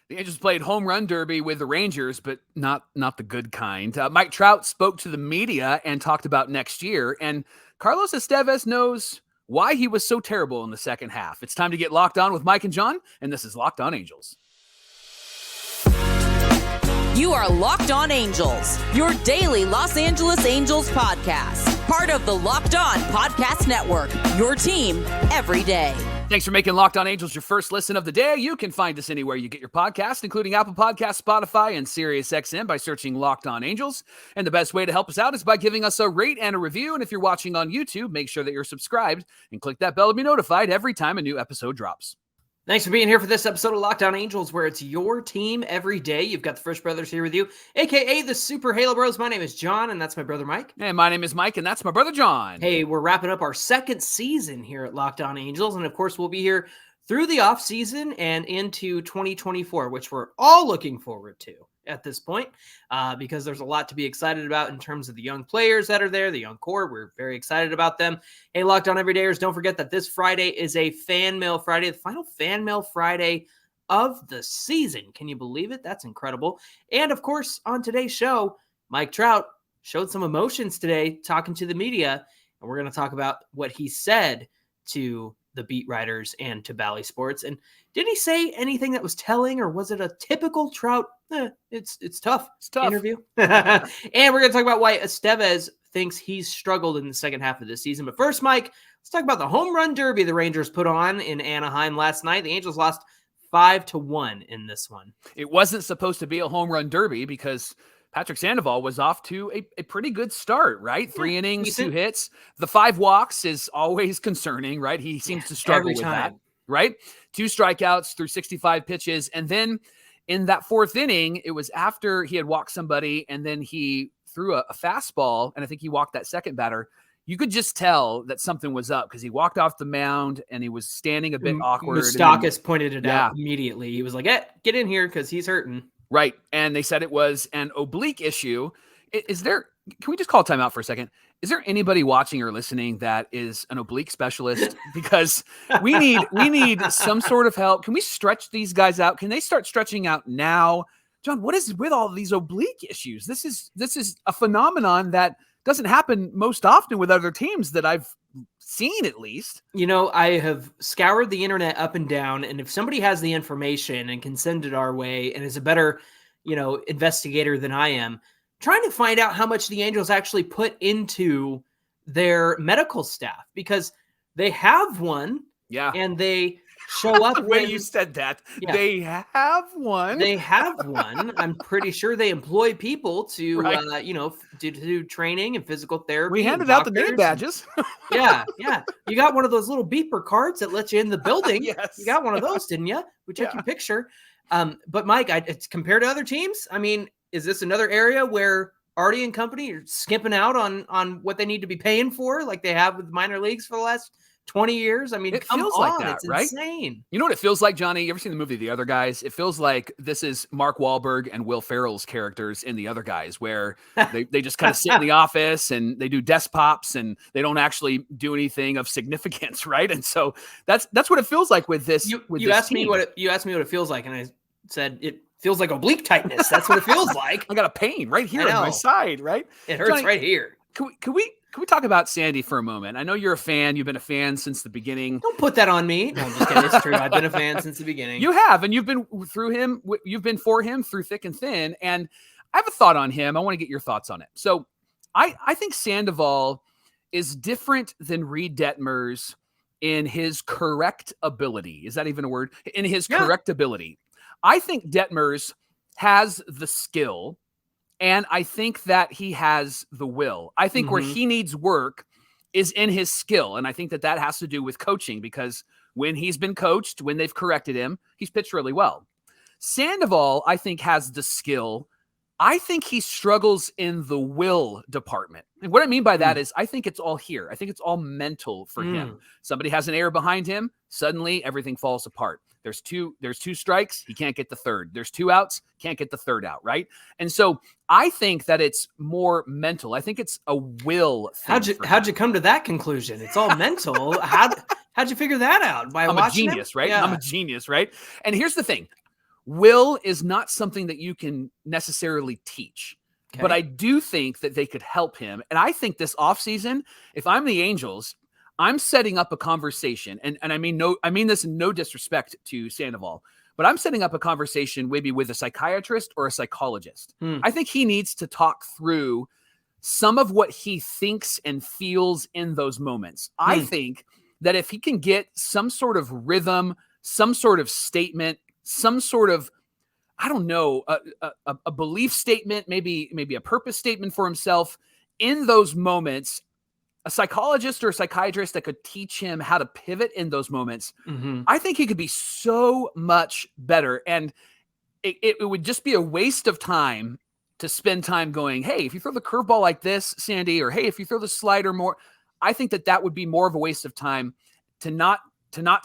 The Angels played home run derby with the Rangers, but not the good kind. Mike Trout spoke to the media and talked about next year, and Carlos Estevez knows why he was so terrible in the second half. It's time to get locked on with Mike and John, and this is Locked On Angels. You are Locked On Angels, your daily Los Angeles Angels podcast. Part of the Locked On Podcast Network, your team every day. Thanks for making Locked On Angels your first listen of the day. You can find us anywhere you get your podcast, including Apple Podcasts, Spotify, and SiriusXM by searching Locked On Angels. And the best way to help us out is by giving us a rate and a review. And if you're watching on YouTube, make sure that you're subscribed and click that bell to be notified every time a new episode drops. Thanks for being here for this episode of Locked On Angels, where it's your team every day. You've got the Frisch Brothers here with you, a.k.a. the Super Halo Bros. My name is John, and that's my brother Mike. And my name is Mike, and that's my brother John. Hey, we're wrapping up our second season here at Locked On Angels, and of course, we'll be here through the offseason and into 2024, which we're all looking forward to at this point, because there's a lot to be excited about in terms of the young players that are there, the young core. We're very excited about them. Hey, Locked On Everydayers, don't forget that this Friday is a Fan Mail Friday, the final Fan Mail Friday of the season. Can you believe it? That's incredible. And of course, on today's show, Mike Trout showed some emotions today talking to the media, and we're going to talk about what he said to the beat writers and to Bally Sports. And did he say anything that was telling, or was it a typical Trout? It's tough. It's tough interview. And we're going to talk about why Estevez thinks he's struggled in the second half of the season. But first, Mike, let's talk about the home run derby the Rangers put on in Anaheim last night. The Angels lost 5-1 in this one. It wasn't supposed to be a home run derby because Patrick Sandoval was off to a pretty good start, right? 3 innings, 2 hits. The 5 walks is always concerning, right? He seems to struggle with that, right? 2 strikeouts through 65 pitches. And then in that 4th inning, it was after he had walked somebody and then he threw a fastball, and I think he walked that second batter. You could just tell that something was up because he walked off the mound and he was standing a bit awkward. Moustakis pointed it out immediately. He was like, get in here because he's hurting. Right. And they said it was an oblique issue. Can we just call a timeout for a second? Is there anybody watching or listening that is an oblique specialist? Because we need some sort of help. Can we stretch these guys out? Can they start stretching out now? John, what is with all these oblique issues? This is a phenomenon that doesn't happen most often with other teams that I've seen, at least. You know, I have scoured the internet up and down, and if somebody has the information and can send it our way and is a better, investigator than I am, trying to find out how much the Angels actually put into their medical staff, because they have one. Yeah. And they show up. The way you said that. Yeah. They have one. They have one. I'm pretty sure they employ people to, do training and physical therapy. We handed out the name badges. Yeah. You got one of those little beeper cards that let you in the building. Yes. You got one of those, didn't you? We took your picture. But Mike, it's compared to other teams. I mean, is this another area where Artie and company are skimping out on what they need to be paying for, like they have with minor leagues for the last 20 years? I mean, it feels like that, it's right? Insane. You know what it feels like, Johnny? You ever seen the movie The Other Guys? It feels like this is Mark Wahlberg and Will Ferrell's characters in The Other Guys, where they just kind of sit in the office and they do desk pops and they don't actually do anything of significance, right? And so that's what it feels like with this. You asked me what it feels like, and I said it feels like oblique tightness. That's what it feels like. I got a pain right here on my side, right? It hurts, Johnny, right here. Can we talk about Sandy for a moment? I know you're a fan. You've been a fan since the beginning. Don't put that on me. No, I'm just kidding. It's true. I've been a fan since the beginning. You have, and you've been for him through thick and thin. And I have a thought on him. I want to get your thoughts on it. So I think Sandoval is different than Reed Detmers in his correct ability. Is that even a word? In his correct ability. I think Detmers has the skill, and I think that he has the will. I think where he needs work is in his skill, and I think that has to do with coaching, because when he's been coached, when they've corrected him, he's pitched really well. Sandoval, I think, has the skill. I think he struggles in the will department. And what I mean by that is I think it's all here. I think it's all mental for him. Somebody has an error behind him. Suddenly everything falls apart. There's two strikes. He can't get the third. There's 2 outs. Can't get the third out. Right. And so I think that it's more mental. I think it's a will thing. How'd you come to that conclusion? It's all mental. How'd you figure that out? I'm a genius, right? Yeah. I'm a genius, right? And here's the thing. Will is not something that you can necessarily teach. Okay. But I do think that they could help him. And I think this offseason, if I'm the Angels, I'm setting up a conversation. And I mean this in no disrespect to Sandoval, but I'm setting up a conversation maybe with a psychiatrist or a psychologist. I think he needs to talk through some of what he thinks and feels in those moments. I think that if he can get some sort of rhythm, some sort of statement, some sort of, I don't know, a belief statement, maybe a purpose statement for himself in those moments, a psychologist or a psychiatrist that could teach him how to pivot in those moments, I think he could be so much better. And it would just be a waste of time to spend time going, hey, if you throw the curveball like this, Sandy, or hey, if you throw the slider more, I think that would be more of a waste of time to not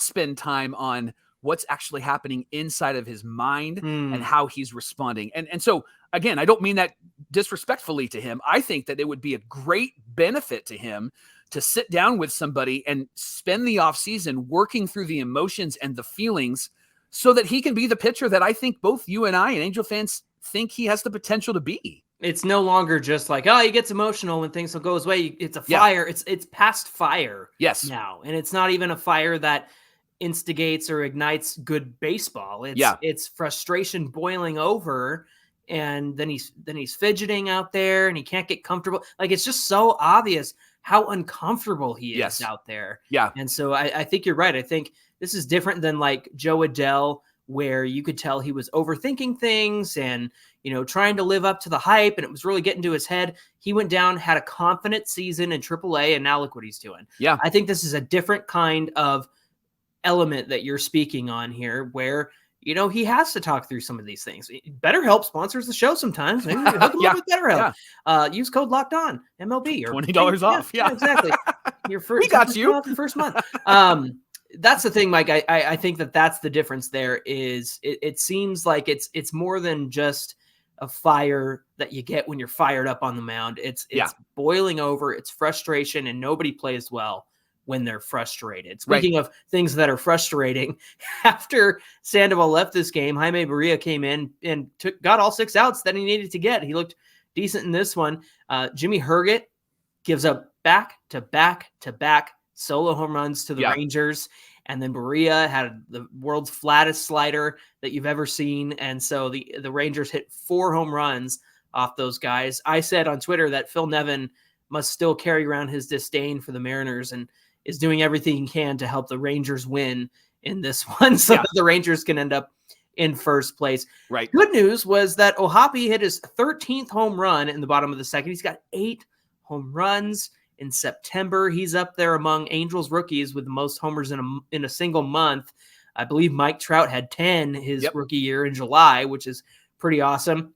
spend time on what's actually happening inside of his mind and how he's responding. And so, again, I don't mean that disrespectfully to him. I think that it would be a great benefit to him to sit down with somebody and spend the offseason working through the emotions and the feelings so that he can be the pitcher that I think both you and I and Angel fans think he has the potential to be. It's no longer just like, oh, he gets emotional when things will go his way. It's a fire. It's past fire now. And it's not even a fire that instigates or ignites good baseball. It's frustration boiling over, and then he's fidgeting out there and he can't get comfortable. Like, it's just so obvious how uncomfortable he is out there. Yeah. And so I think you're right. I think this is different than like Joe Adell, where you could tell he was overthinking things and, trying to live up to the hype, and it was really getting to his head. He went down, had a confident season in AAA, and now look what he's doing. Yeah. I think this is a different kind of element that you're speaking on here, where he has to talk through some of these things. BetterHelp sponsors the show sometimes. Maybe hook him up with BetterHelp. Use code Locked On MLB or $20 off. Yeah, exactly. Your first, we got you off the first month. That's the thing, Mike. I think that's the difference. There is it seems like it's more than just a fire that you get when you're fired up on the mound. It's boiling over. It's frustration, and nobody plays well when they're frustrated. Speaking of things that are frustrating, after Sandoval left this game, Jaime Barria came in and got all 6 outs that he needed to get. He looked decent in this one. Jimmy Herget gives up back-to-back solo home runs to the Rangers. And then Barria had the world's flattest slider that you've ever seen. And so the Rangers hit 4 home runs off those guys. I said on Twitter that Phil Nevin must still carry around his disdain for the Mariners and is doing everything he can to help the Rangers win in this one so that the Rangers can end up in first place. Right. Good news was that O'Hoppe hit his 13th home run in the bottom of the second. He's got 8 home runs in September. He's up there among Angels rookies with the most homers in a single month. I believe Mike Trout had 10 his rookie year in July, which is pretty awesome.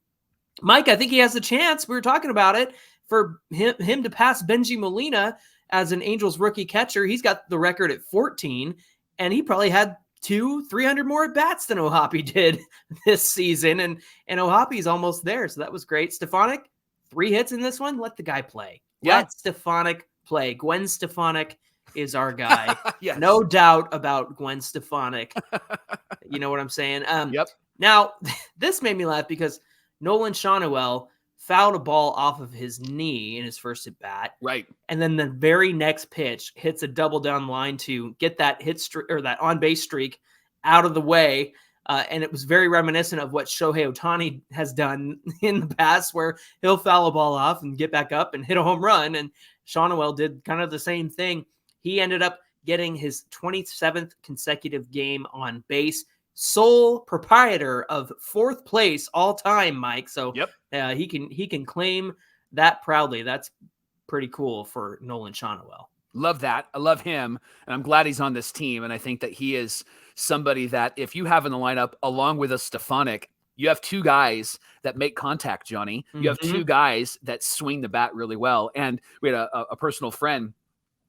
Mike, I think he has a chance. We were talking about it for him to pass Benji Molina as an Angels rookie catcher. He's got the record at 14, and he probably had 200-300 more at bats than O'Hoppe did this season. And O'Hoppe's almost there. So that was great. Stefanik, 3 hits in this one. Let the guy play. Let Stefanik play. Gwen Stefanik is our guy. No doubt about Gwen Stefanik. You know what I'm saying? Now, this made me laugh because Nolan Schanuel fouled a ball off of his knee in his first at bat. Right. And then the very next pitch hits a double down line to get that hit streak or that on base streak out of the way. And it was very reminiscent of what Shohei Ohtani has done in the past, where he'll foul a ball off and get back up and hit a home run. And Schanuel did kind of the same thing. He ended up getting his 27th consecutive game on base, sole proprietor of 4th place all time, Mike. So he can claim that proudly. That's pretty cool for Nolan Schanuel. Love that. I love him, and I'm glad he's on this team. And I think that he is somebody that if you have in the lineup along with a Stefanik, you have 2 guys that make contact, Johnny. You have 2 guys that swing the bat really well. And we had a personal friend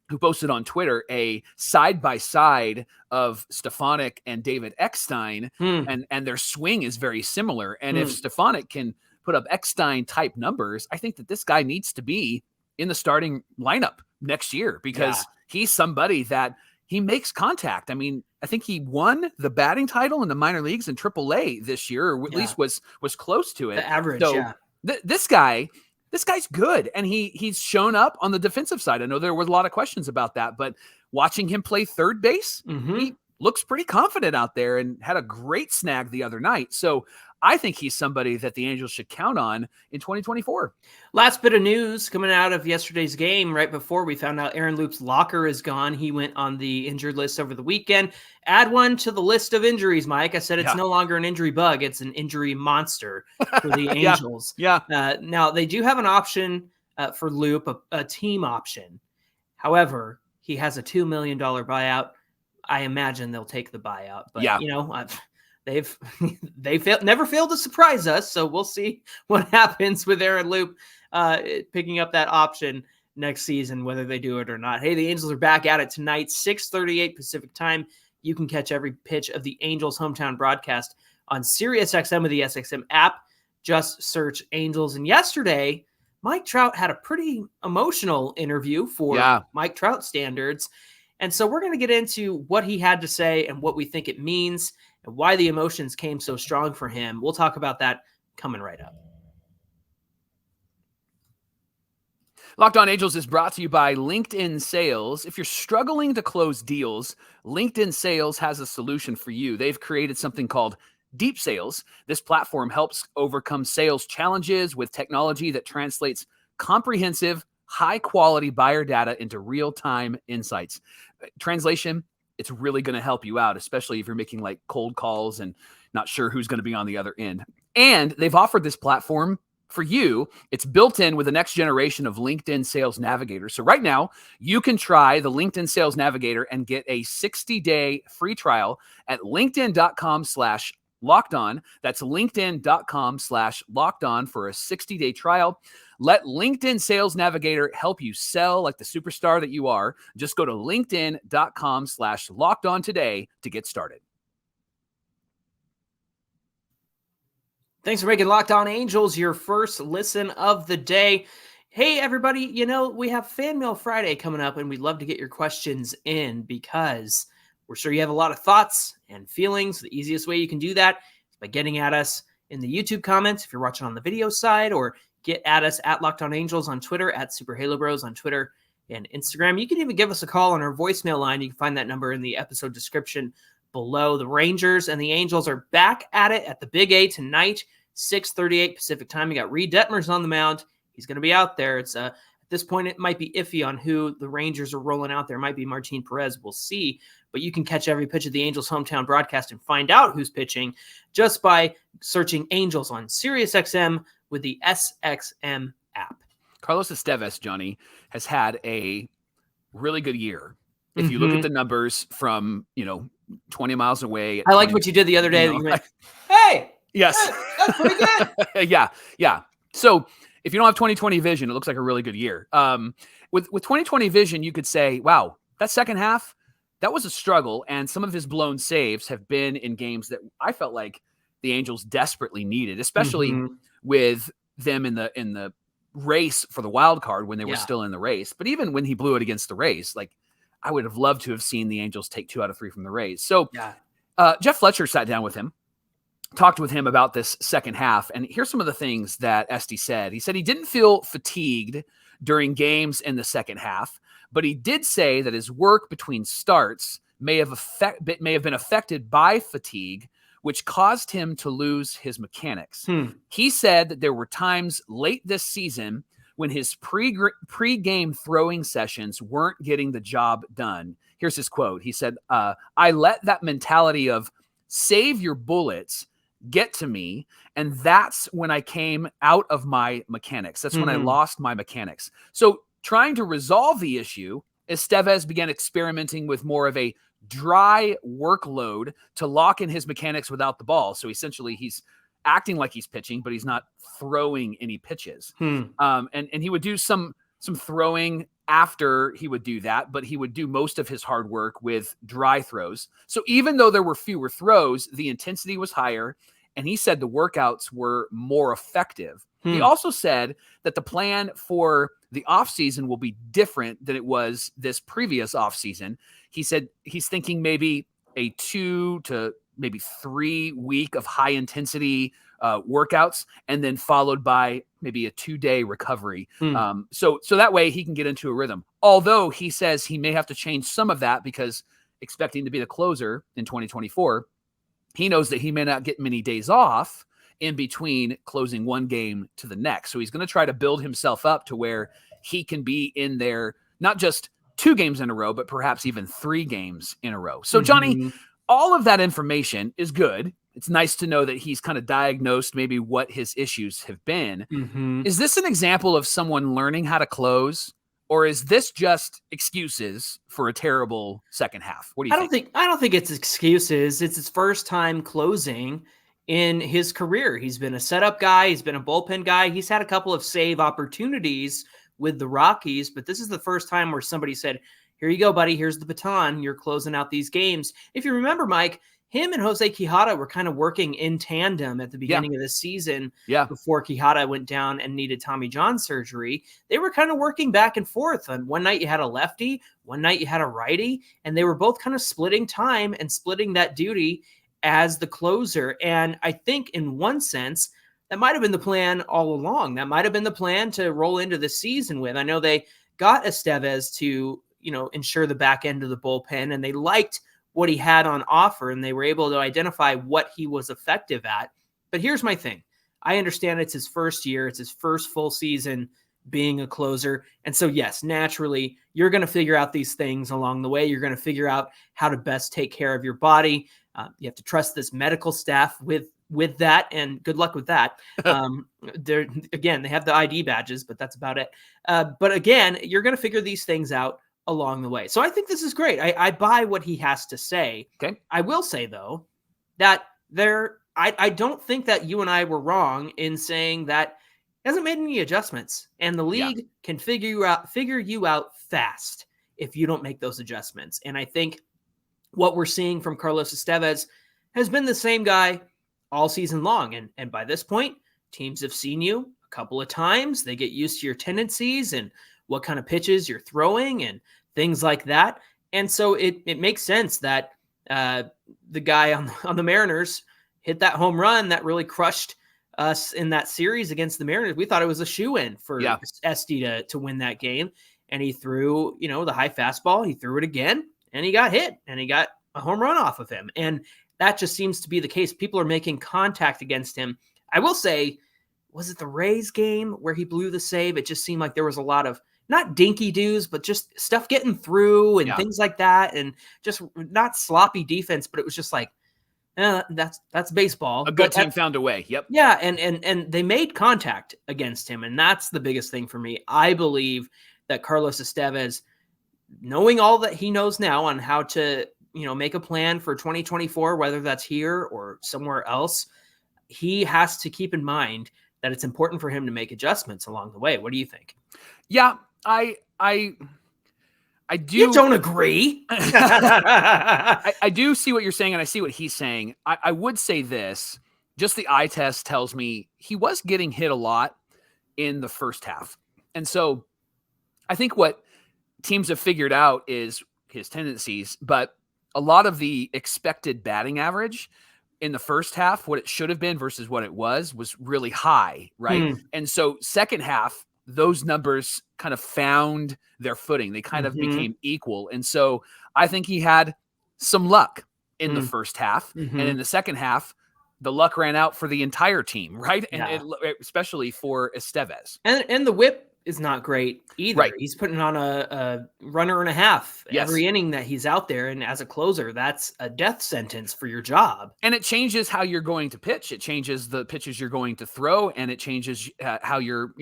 who posted on Twitter a side-by-side of Stefanik and David Eckstein, and their swing is very similar. And if Stefanik can put up Eckstein-type numbers, I think that this guy needs to be in the starting lineup next year because he's somebody that he makes contact. I mean, I think he won the batting title in the minor leagues in AAA this year, or at least was close to it. The average, so this guy's good, and he's shown up on the defensive side. I know there was a lot of questions about that, but watching him play third base, he looks pretty confident out there and had a great snag the other night. So I think he's somebody that the Angels should count on in 2024. Last bit of news coming out of yesterday's game, right before we found out Aaron Loop's locker is gone. He went on the injured list over the weekend. Add one to the list of injuries, Mike. I said it's no longer an injury bug. It's an injury monster for the Angels. Now, they do have an option for Loop, a team option. However, he has a $2 million buyout. I imagine they'll take the buyout. But, they've never failed to surprise us, so we'll see what happens with Aaron Loop picking up that option next season, whether they do it or not. Hey, the Angels are back at it tonight, 6:38 Pacific time. You can catch every pitch of the Angels hometown broadcast on SiriusXM with the SXM app. Just search Angels. And yesterday, Mike Trout had a pretty emotional interview for Mike Trout standards. And so we're going to get into what he had to say and what we think it means and why the emotions came so strong for him. We'll talk about that coming right up. Locked On Angels is brought to you by LinkedIn Sales. If you're struggling to close deals, LinkedIn Sales has a solution for you. They've created something called Deep Sales. This platform helps overcome sales challenges with technology that translates comprehensive, high-quality buyer data into real-time insights. Translation, it's really going to help you out, especially if you're making like cold calls and not sure who's going to be on the other end. And they've offered this platform for you. It's built in with the next generation of LinkedIn Sales Navigator. So right now, you can try the LinkedIn Sales Navigator and get a 60-day free trial at linkedin.com/lockedon. That's linkedin.com/lockedon for a 60-day trial. Let LinkedIn Sales Navigator help you sell like the superstar that you are. Just go to linkedin.com/lockedon today to get started. Thanks for making Locked On Angels your first listen of the day. Hey, everybody, you know, we have Fan Mail Friday coming up, and we'd love to get your questions in because we're sure you have a lot of thoughts and feelings. The easiest way you can do that is by getting at us in the YouTube comments if you're watching on the video side, or get at us at Locked On Angels on Twitter, at Super Halo Bros on Twitter and Instagram. You can even give us a call on our voicemail line. You can find that number in the episode description below. The Rangers and the Angels are back at it at the Big A tonight, 6:38 Pacific time. You got Reed Detmers on the mound. He's going to be out there. It's at this point, it might be iffy on who the Rangers are rolling out there. It might be Martin Perez. We'll see. But you can catch every pitch of the Angels hometown broadcast and find out who's pitching just by searching Angels on SiriusXM with the SXM app. Carlos Estevez, Johnny, has had a really good year. If you look at the numbers from, 20 miles away. I liked what you did the other day. Hey! Yes. That's pretty good. Yeah. So if you don't have 20/20 vision, it looks like a really good year. With 20/20 vision, you could say, wow, that second half, that was a struggle. And some of his blown saves have been in games that I felt like the Angels desperately needed, especially with them in the race for the wild card when they were still in the race. But even when he blew it against the Rays, like I would have loved to have seen the Angels take 2 out of 3 from the Rays. So Jeff Fletcher sat down with him, talked with him about this second half. And here's some of the things that Esty said. He said he didn't feel fatigued during games in the second half, but he did say that his work between starts may have been affected by fatigue, which caused him to lose his mechanics. He said that there were times late this season when his pre-game throwing sessions weren't getting the job done. Here's his quote. He said, I let that mentality of save your bullets get to me, and that's when I came out of my mechanics. That's when I lost my mechanics. So trying to resolve the issue, Estevez began experimenting with more of a dry workload to lock in his mechanics without the ball. So essentially he's acting like he's pitching, but he's not throwing any pitches. And he would do some throwing after he would do that, but he would do most of his hard work with dry throws. So even though there were fewer throws, the intensity was higher, and he said the workouts were more effective. He also said that the plan for the offseason will be different than it was this previous offseason. He said he's thinking maybe a 2 to maybe 3 week of high intensity workouts, and then followed by maybe a 2-day recovery. So that way he can get into a rhythm. Although he says he may have to change some of that because expecting to be the closer in 2024, he knows that he may not get many days off in between closing one game to the next. So he's going to try to build himself up to where he can be in there, not just 2 games in a row, but perhaps even 3 games in a row. So Johnny, all of that information is good. It's nice to know that he's kind of diagnosed maybe what his issues have been. Is this an example of someone learning how to close, or is this just excuses for a terrible second half? What do you think? I don't think it's excuses. It's his first time closing in his career. He's been a setup guy. He's been a bullpen guy. He's had a couple of save opportunities with the Rockies, but this is the first time where somebody said, here you go, buddy. Here's the baton. You're closing out these games. If you remember, Mike, him and Jose Quijada were kind of working in tandem at the beginning of the season before Quijada went down and needed Tommy John surgery. They were kind of working back and forth. And one night you had a lefty, one night you had a righty, and they were both kind of splitting time and splitting that duty as the closer. And I think in one sense, that might have been the plan all along. That might have been the plan to roll into the season with. I know they got Estevez to, ensure the back end of the bullpen, and they liked what he had on offer, and they were able to identify what he was effective at. But here's my thing. I understand it's his first year. It's his first full season being a closer. And so, yes, naturally, you're going to figure out these things along the way. You're going to figure out how to best take care of your body. You have to trust this medical staff with that, and good luck with that. They have the ID badges, but that's about it. But again, you're going to figure these things out along the way. So I think this is great. I buy what he has to say. Okay. I will say, though, that I don't think that you and I were wrong in saying that he hasn't made any adjustments, and the league can figure you out fast if you don't make those adjustments. And I think what we're seeing from Carlos Estevez has been the same guy all season long. And by this point, teams have seen you a couple of times. They get used to your tendencies and what kind of pitches you're throwing and things like that. And so it makes sense that the guy on the Mariners hit that home run that really crushed us in that series against the Mariners. We thought it was a shoe-in for Esty to win that game. And he threw, the high fastball. He threw it again, and he got hit, and he got a home run off of him. And that just seems to be the case. People are making contact against him. I will say, was it the Rays game where he blew the save? It just seemed like there was a lot of not dinky doos, but just stuff getting through and things like that. And just not sloppy defense, but it was just like, that's baseball. A good team found a way. Yep. Yeah. And they made contact against him. And that's the biggest thing for me. I believe that Carlos Estevez, knowing all that he knows now on how to, make a plan for 2024, whether that's here or somewhere else, he has to keep in mind that it's important for him to make adjustments along the way. What do you think? Yeah, I do. You don't agree. I do see what you're saying, and I see what he's saying. I would say this, just the eye test tells me he was getting hit a lot in the first half. And so I think what teams have figured out is his tendencies, but a lot of the expected batting average in the first half, what it should have been versus what it was really high, right? And so second half, those numbers kind of found their footing. They kind of became equal. And so I think he had some luck in the first half. And in the second half, the luck ran out for the entire team, right? And especially for Estevez. And the whip is not great either. Right. He's putting on a runner and a half every inning that he's out there. And as a closer, that's a death sentence for your job. And it changes how you're going to pitch. It changes the pitches you're going to throw. And it changes how your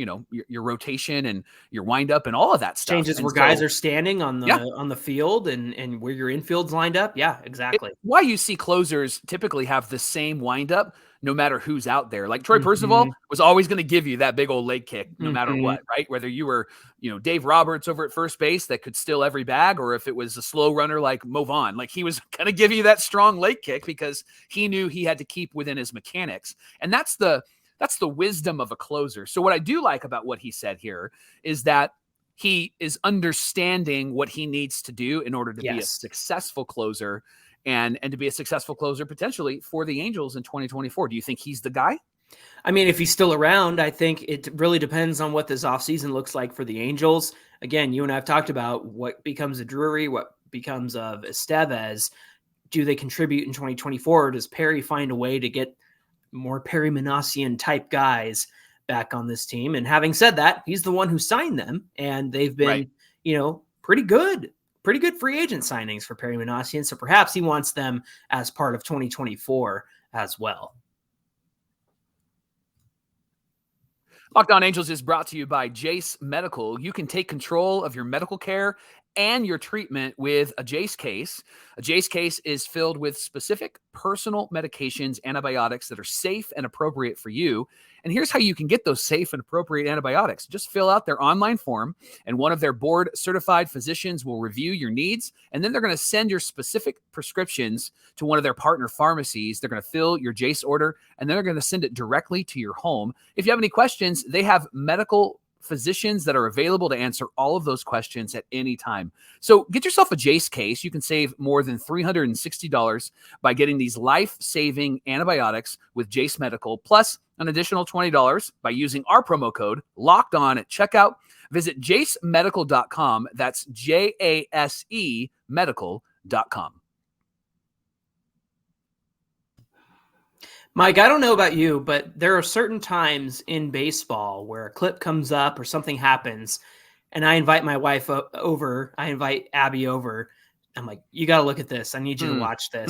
rotation and your windup and all of that stuff. Changes where guys are standing on the field and where your infield's lined up. Yeah, exactly. It's why you see closers typically have the same windup no matter who's out there. Like Troy Percival was always going to give you that big old leg kick no matter what, right? Whether you were, Dave Roberts over at first base that could steal every bag, or if it was a slow runner like Mo Vaughn, like he was going to give you that strong leg kick because he knew he had to keep within his mechanics. And that's the wisdom of a closer. So what I do like about what he said here is that he is understanding what he needs to do in order to be a successful closer and to be a successful closer potentially for the Angels in 2024. Do you think he's the guy? I mean, if he's still around, I think it really depends on what this offseason looks like for the Angels. Again, you and I have talked about what becomes of Drury, what becomes of Estevez. Do they contribute in 2024? Or does Perry find a way to get more Perry Manassian type guys back on this team? And having said that, he's the one who signed them, and they've been, pretty good free agent signings for Perry Manassian. So perhaps he wants them as part of 2024 as well. Locked On Angels is brought to you by Jace Medical. You can take control of your medical care and your treatment with a Jace case. A Jace case is filled with specific personal medications, antibiotics that are safe and appropriate for you. And here's how you can get those safe and appropriate antibiotics. Just fill out their online form, and one of their board-certified physicians will review your needs, and then they're going to send your specific prescriptions to one of their partner pharmacies. They're going to fill your Jace order, and then they're going to send it directly to your home. If you have any questions, they have medical physicians that are available to answer all of those questions at any time. So get yourself a Jace case. You can save more than $360 by getting these life-saving antibiotics with Jace Medical, plus an additional $20 by using our promo code Locked On at checkout. Visit jacemedical.com. That's JASE medical.com. Mike, I don't know about you, but there are certain times in baseball where a clip comes up or something happens, and I invite my wife over. I invite Abby over. I'm like, you got to look at this. I need you to watch this.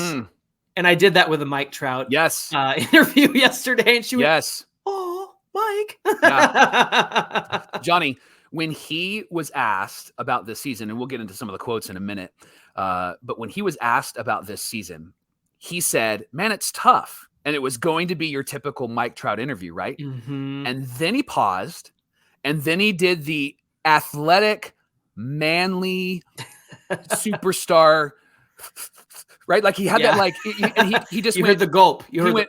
And I did that with a Mike Trout interview yesterday, and she went, "Oh, Mike." Yeah. Johnny, when he was asked about this season, and we'll get into some of the quotes in a minute, but when he was asked about this season, he said, "Man, it's tough." And it was going to be your typical Mike Trout interview, right? Mm-hmm. And then he paused, and then he did the athletic, manly, superstar, right? Like he had that, like, he just you went, heard the gulp. He went,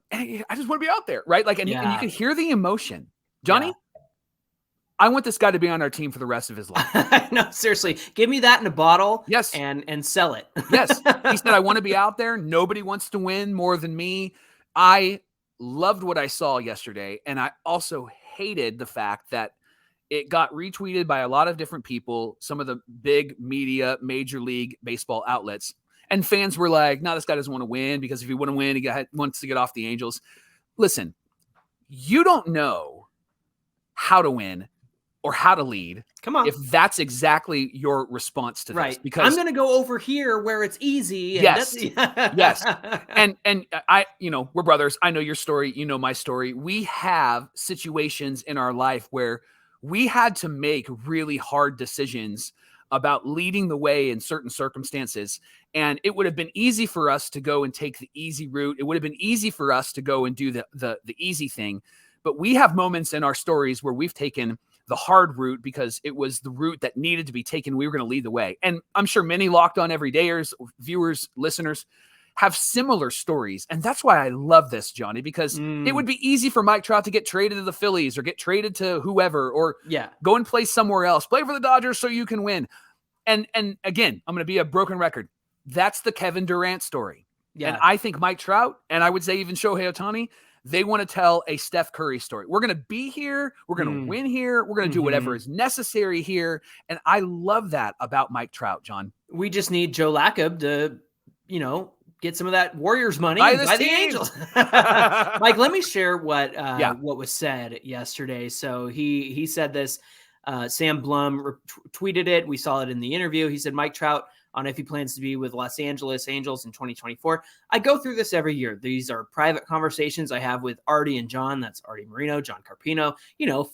hey, I just want to be out there, right? Like, and you could hear the emotion. Johnny, I want this guy to be on our team for the rest of his life. No, seriously. Give me that in a bottle. Yes. And sell it. Yes. He said, I want to be out there. Nobody wants to win more than me. I loved what I saw yesterday. And I also hated the fact that it got retweeted by a lot of different people, some of the big media, Major League Baseball outlets. And fans were like, no, this guy doesn't want to win because if he wouldn't win, he wants to get off the Angels. Listen, you don't know how to win or how to lead. Come on. If that's exactly your response to this. Because I'm going to go over here where it's easy. And yes. Yes. And I, we're brothers. I know your story. You know my story. We have situations in our life where we had to make really hard decisions about leading the way in certain circumstances. And it would have been easy for us to go and take the easy route. It would have been easy for us to go and do the easy thing. But we have moments in our stories where we've taken the hard route because it was the route that needed to be taken. We were going to lead the way. And I'm sure many Locked On everydayers, viewers, listeners have similar stories. And that's why I love this, Johnny, because it would be easy for Mike Trout to get traded to the Phillies or get traded to whoever, or go and play somewhere else, play for the Dodgers so you can win. And again, I'm going to be a broken record. That's the Kevin Durant story. Yeah. And I think Mike Trout, and I would say even Shohei Ohtani, they want to tell a Steph Curry story. We're going to be here. We're going to win here. We're going to do whatever is necessary here. And I love that about Mike Trout, John. We just need Joe Lacob to, get some of that Warriors money by the Angels. Mike, let me share what was said yesterday. So he said this. Sam Blum tweeted it. We saw it in the interview. He said, Mike Trout on if he plans to be with Los Angeles Angels in 2024. I go through this every year. These are private conversations I have with Artie and John. That's Artie Marino, John Carpino,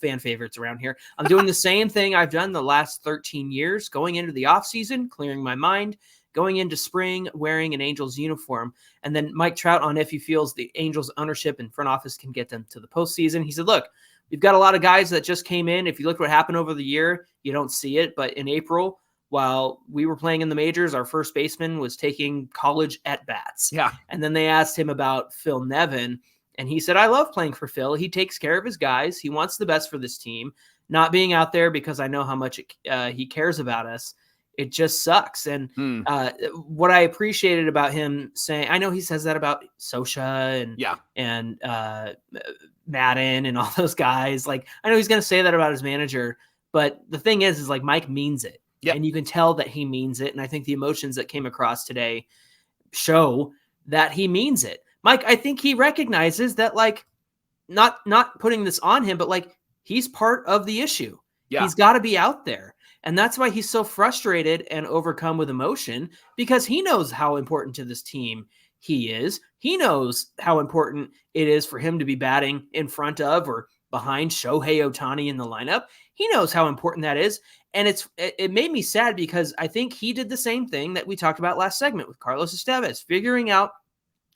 fan favorites around here. I'm doing the same thing I've done the last 13 years, going into the offseason, clearing my mind, going into spring, wearing an Angels uniform. And then Mike Trout on if he feels the Angels ownership and front office can get them to the postseason. He said, look, we've got a lot of guys that just came in. If you look what happened over the year, you don't see it. But in April, while we were playing in the majors, our first baseman was taking college at-bats. Yeah. And then they asked him about Phil Nevin, and he said, I love playing for Phil. He takes care of his guys. He wants the best for this team. not being out there because I know how much he cares about us. It just sucks. And what I appreciated about him saying, I know he says that about Sosha and Madden and all those guys. Like, I know he's going to say that about his manager, but the thing is like Mike means it. Yep. And you can tell that he means it. And I think the emotions that came across today show that he means it. Mike, I think he recognizes that, like, not putting this on him, but like, he's part of the issue. Yeah. He's got to be out there. And that's why he's so frustrated and overcome with emotion, because he knows how important to this team he is. He knows how important it is for him to be batting in front of or behind Shohei Ohtani in the lineup. He knows how important that is. And it made me sad because I think he did the same thing that we talked about last segment with Carlos Estevez, figuring out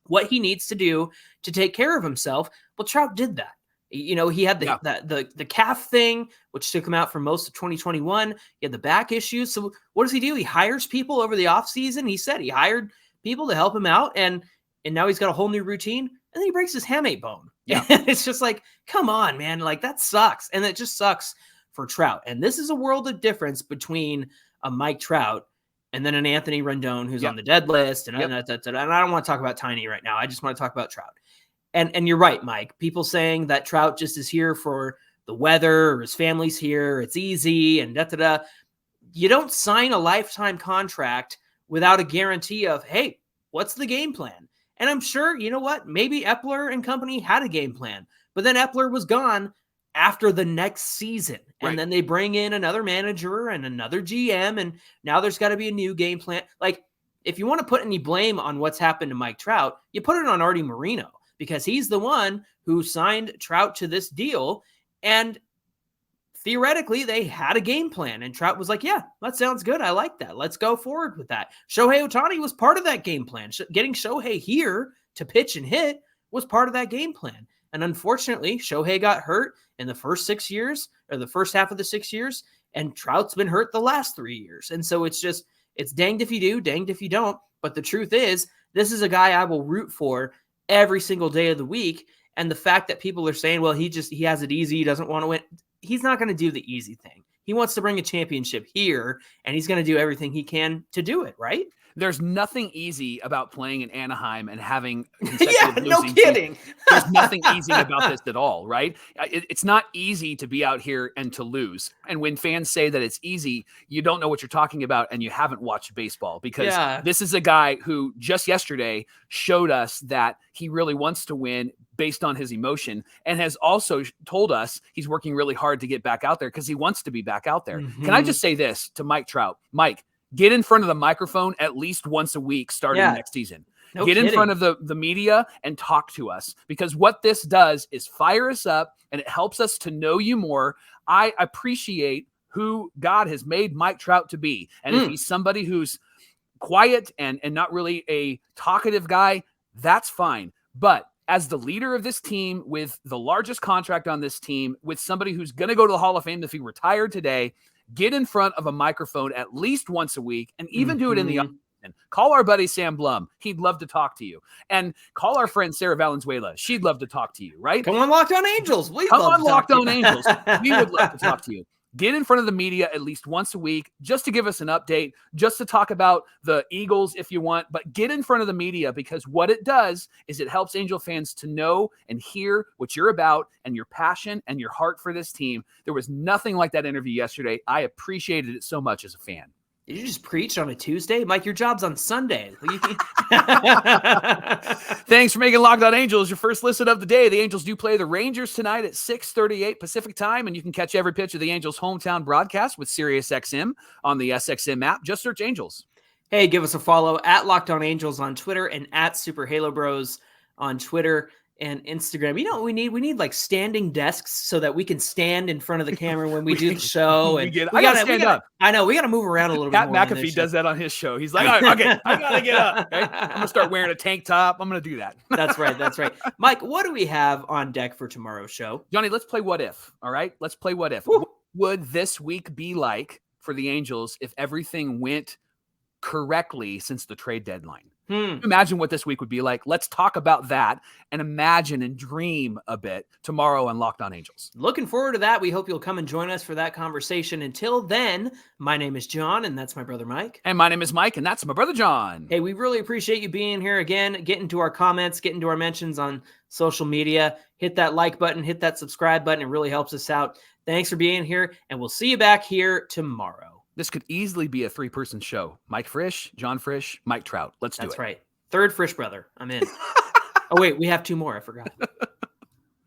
what he needs to do to take care of himself. Well, Trout did that. You know, he had the calf thing, which took him out for most of 2021. He had the back issues. So what does he do? He hires people over the offseason. He said he hired people to help him out. And now he's got a whole new routine. And then he breaks his hamate bone. Yeah. It's just like, come on, man. Like, that sucks. And it just sucks for Trout. And this is a world of difference between a Mike Trout and then an Anthony Rendon who's on the dead list. And, and I don't want to talk about Tiny right now. I just want to talk about Trout. And you're right, Mike. People saying that Trout just is here for the weather or his family's here, it's easy and da-da-da. You don't sign a lifetime contract without a guarantee of, hey, what's the game plan? And I'm sure, you know what, maybe Epler and company had a game plan, but then Epler was gone after the next season. And then they bring in another manager and another GM, and now there's got to be a new game plan. Like, if you want to put any blame on what's happened to Mike Trout, you put it on Artie Moreno, because he's the one who signed Trout to this deal. And theoretically, they had a game plan. And Trout was like, yeah, that sounds good. I like that. Let's go forward with that. Shohei Ohtani was part of that game plan. Getting Shohei here to pitch and hit was part of that game plan. And unfortunately, Shohei got hurt in the first 6 years, or the first half of the 6 years, and Trout's been hurt the last 3 years. And so it's danged if you do, danged if you don't. But the truth is, this is a guy I will root for every single day of the week. And the fact that people are saying, well, he has it easy, he doesn't want to win. He's not going to do the easy thing. He wants to bring a championship here, and he's going to do everything he can to do it, right? There's nothing easy about playing in Anaheim and having consecutive no kidding. There's nothing easy about this at all, right? It's not easy to be out here and to lose. And when fans say that it's easy, you don't know what you're talking about, and you haven't watched baseball, because this is a guy who just yesterday showed us that he really wants to win based on his emotion, and has also told us he's working really hard to get back out there because he wants to be back out there. Can I just say this to Mike Trout? Mike, get in front of the microphone at least once a week starting next season. Get in front of the media and talk to us, because what this does is fire us up, and it helps us to know you more. I appreciate who God has made Mike Trout to be. And if he's somebody who's quiet and not really a talkative guy, that's fine. But as the leader of this team, with the largest contract on this team, with somebody who's going to go to the Hall of Fame if he retired today, get in front of a microphone at least once a week, and even do it in the offseason. Call our buddy Sam Blum. He'd love to talk to you. And call our friend Sarah Valenzuela. She'd love to talk to you, right? Come on, Locked On Angels. Come on, Locked On Angels. We would love to talk to you. Get in front of the media at least once a week, just to give us an update, just to talk about the Eagles if you want, but get in front of the media, because what it does is it helps Angel fans to know and hear what you're about and your passion and your heart for this team. There was nothing like that interview yesterday. I appreciated it so much as a fan. Did you just preach on a Tuesday? Mike, your job's on Sunday. Thanks for making Locked On Angels your first listen of the day. The Angels do play the Rangers tonight at 6:38 Pacific time, and you can catch every pitch of the Angels' hometown broadcast with SiriusXM on the SXM app. Just search Angels. Hey, give us a follow at Locked On Angels on Twitter and at Super Halo Bros on Twitter and Instagram. You know what we need? We need like standing desks so that we can stand in front of the camera when we do the show. And I gotta stand up. I know, we gotta move around a little bit more. Pat McAfee does that on his show. He's like, I gotta get up. Okay? I'm gonna start wearing a tank top. I'm gonna do that. That's right. Mike, what do we have on deck for tomorrow's show? Johnny, let's play What If. All right, let's play What If. What would this week be like for the Angels if everything went correctly since the trade deadline? Imagine what this week would be like. Let's talk about that and imagine and dream a bit tomorrow on Locked On Angels. Looking forward to that. We hope you'll come and join us for that conversation. Until then, my name is John, and that's my brother Mike. And my name is Mike, and that's my brother John. Hey, we really appreciate you being here again. Get into our comments, get into our mentions on social media. Hit that like button, hit that subscribe button. It really helps us out. Thanks for being here, and we'll see you back here tomorrow. This could easily be a 3-person show. Mike Frisch, John Frisch, Mike Trout. Let's do it. That's right. Third Frisch brother. I'm in. Oh, wait, we have 2 more. I forgot.